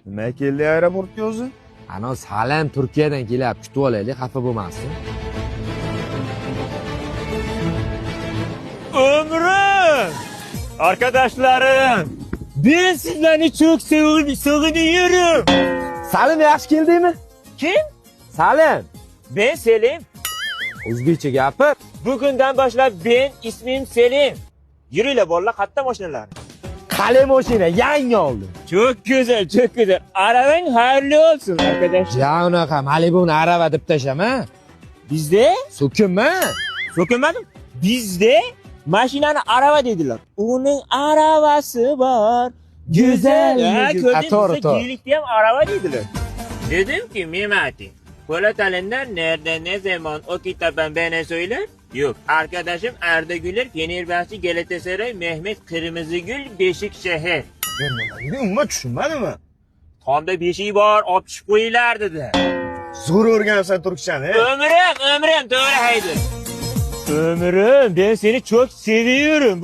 Nima keldi aeroportga o'zi? Ana Salim Turkiyadan kelyapti, kutib olaylik, xafa bo'lmasin. Ömrüm! Arkadaşlarım! Ben sizleri çok seviyorum. Salim yaxshi keldingmi? Kim? Salim, Ben Selim. o'zbekcha gapir. Bugünden başla ben ismim Selim. Yürüyle bolla katta maşinalar. Qalay mashina yangi oldim. Çok güzel, çok güzel. Araban hayırlı olsun arkadaşlar. Ja unaqa Malibu'ni arava deb tashlama. Bizde So'kinma. sokunmadım. Bizde maşinanı araba dediler. Onun arabası var. Güzel. Ya To'g'ri, gördün to'g'ri. size iyilik diyem araba dediler. Dedim ki Mimati. Polat Alemdar nerede ne zaman o kitabın bana söyler? Yok. Arkadaşım Arda Güler, Fenerbahçe, Galatasaray, Mehmet Kırmızıgül, Beşikşehir. Nima tushunmadimi? Tomda beşiği var, opçuk koyular dedi. Zo'r o'rgansan turkchani. Ömrüm, doğru haydi. Ömrüm, ben seni çok seviyorum.